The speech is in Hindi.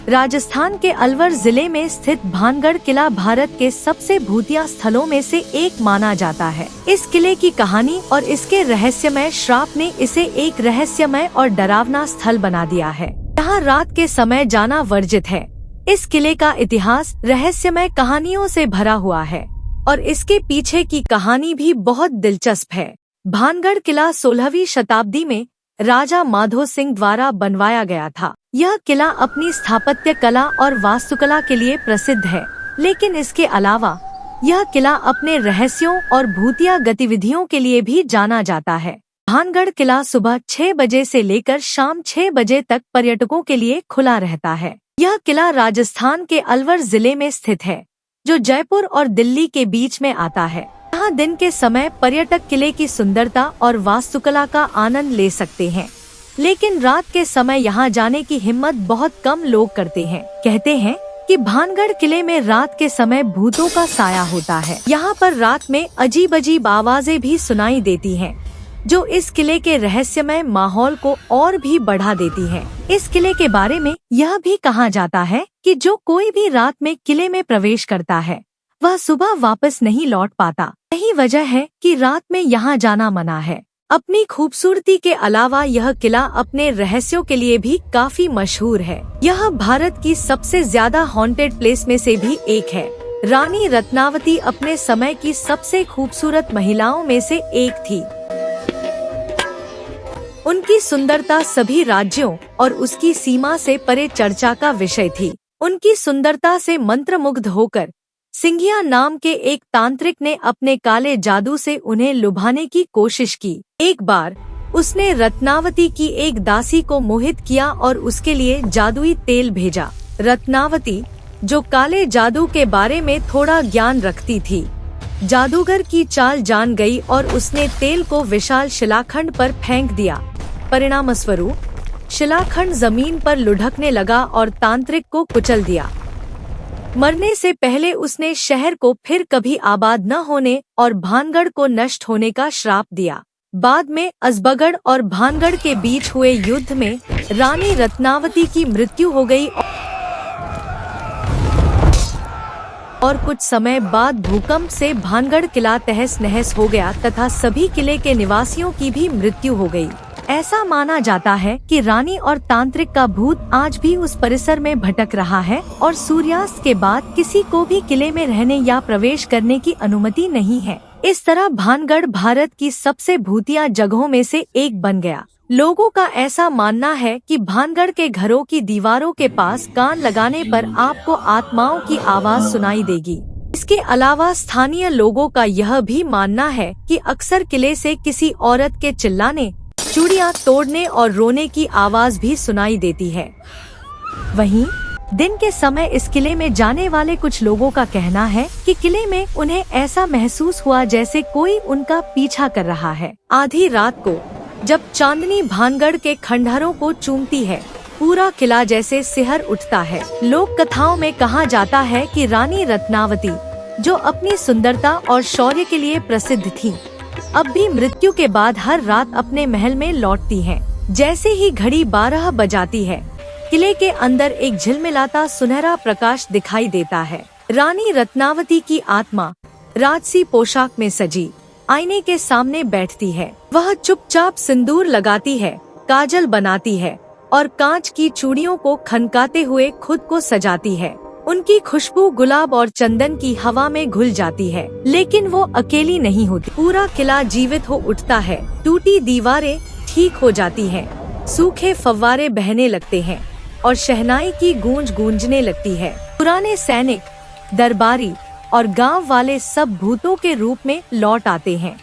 राजस्थान के अलवर जिले में स्थित भानगढ़ किला भारत के सबसे भूतिया स्थलों में से एक माना जाता है। इस किले की कहानी और इसके रहस्यमय श्राप ने इसे एक रहस्यमय और डरावना स्थल बना दिया है। यहाँ रात के समय जाना वर्जित है। इस किले का इतिहास रहस्यमय कहानियों से भरा हुआ है और इसके पीछे की कहानी भी बहुत दिलचस्प है। भानगढ़ किला 16वीं शताब्दी में राजा माधो सिंह द्वारा बनवाया गया था। यह किला अपनी स्थापत्य कला और वास्तुकला के लिए प्रसिद्ध है, लेकिन इसके अलावा यह किला अपने रहस्यों और भूतिया गतिविधियों के लिए भी जाना जाता है। भानगढ़ किला सुबह 6 बजे से लेकर शाम 6 बजे तक पर्यटकों के लिए खुला रहता है। यह किला राजस्थान के अलवर जिले में स्थित है, जो जयपुर और दिल्ली के बीच में आता है। यहाँ दिन के समय पर्यटक किले की सुंदरता और वास्तुकला का आनंद ले सकते हैं, लेकिन रात के समय यहाँ जाने की हिम्मत बहुत कम लोग करते हैं। कहते हैं कि भानगढ़ किले में रात के समय भूतों का साया होता है। यहाँ पर रात में अजीब अजीब आवाजें भी सुनाई देती हैं, जो इस किले के रहस्यमय माहौल को और भी बढ़ा देती है। इस किले के बारे में यह भी कहा जाता है कि जो कोई भी रात में किले में प्रवेश करता है, वह सुबह वापस नहीं लौट पाता। यही वजह है कि रात में यहाँ जाना मना है। अपनी खूबसूरती के अलावा यह किला अपने रहस्यों के लिए भी काफी मशहूर है। यह भारत की सबसे ज्यादा हॉन्टेड प्लेस में से भी एक है। रानी रत्नावती अपने समय की सबसे खूबसूरत महिलाओं में से एक थी। उनकी सुंदरता सभी राज्यों और उसकी सीमा से परे चर्चा का विषय थी। उनकी सुंदरता से मंत्रमुग्ध होकर सिंघिया नाम के एक तांत्रिक ने अपने काले जादू से उन्हें लुभाने की कोशिश की। एक बार उसने रत्नावती की एक दासी को मोहित किया और उसके लिए जादुई तेल भेजा। रत्नावती, जो काले जादू के बारे में थोड़ा ज्ञान रखती थी, जादूगर की चाल जान गई और उसने तेल को विशाल शिलाखंड पर फेंक दिया। परिणामस्वरूप शिलाखंड जमीन पर लुढ़कने लगा और तांत्रिक को कुचल दिया। मरने से पहले उसने शहर को फिर कभी आबाद न होने और भानगढ़ को नष्ट होने का श्राप दिया। बाद में अजबगढ़ और भानगढ़ के बीच हुए युद्ध में रानी रत्नावती की मृत्यु हो गई और कुछ समय बाद भूकंप से भानगढ़ किला तहस नहस हो गया तथा सभी किले के निवासियों की भी मृत्यु हो गई। ऐसा माना जाता है कि रानी और तांत्रिक का भूत आज भी उस परिसर में भटक रहा है और सूर्यास्त के बाद किसी को भी किले में रहने या प्रवेश करने की अनुमति नहीं है। इस तरह भानगढ़ भारत की सबसे भूतिया जगहों में से एक बन गया। लोगों का ऐसा मानना है कि भानगढ़ के घरों की दीवारों के पास कान लगाने पर आपको आत्माओं की आवाज सुनाई देगी। इसके अलावा स्थानीय लोगों का यह भी मानना है कि अक्सर किले से किसी औरत के चिल्लाने, चूड़ियां तोड़ने और रोने की आवाज भी सुनाई देती है। वहीं दिन के समय इस किले में जाने वाले कुछ लोगों का कहना है कि किले में उन्हें ऐसा महसूस हुआ जैसे कोई उनका पीछा कर रहा है। आधी रात को जब चांदनी भानगढ़ के खंडहरों को चूमती है, पूरा किला जैसे सिहर उठता है। लोक कथाओं में कहा जाता है कि रानी रत्नावती, जो अपनी सुंदरता और शौर्य के लिए प्रसिद्ध थी, अब भी मृत्यु के बाद हर रात अपने महल में लौटती हैं। जैसे ही घड़ी 12 बजाती है, किले के अंदर एक झिलमिलाता सुनहरा प्रकाश दिखाई देता है। रानी रत्नावती की आत्मा राजसी पोशाक में सजी आईने के सामने बैठती है। वह चुपचाप सिंदूर लगाती है, काजल बनाती है और कांच की चूड़ियों को खनकाते हुए खुद को सजाती है। उनकी खुशबू गुलाब और चंदन की हवा में घुल जाती है, लेकिन वो अकेली नहीं होती। पूरा किला जीवित हो उठता है। टूटी दीवारें ठीक हो जाती हैं, सूखे फव्वारे बहने लगते हैं और शहनाई की गूंज गूंजने लगती है। पुराने सैनिक, दरबारी और गांव वाले सब भूतों के रूप में लौट आते हैं।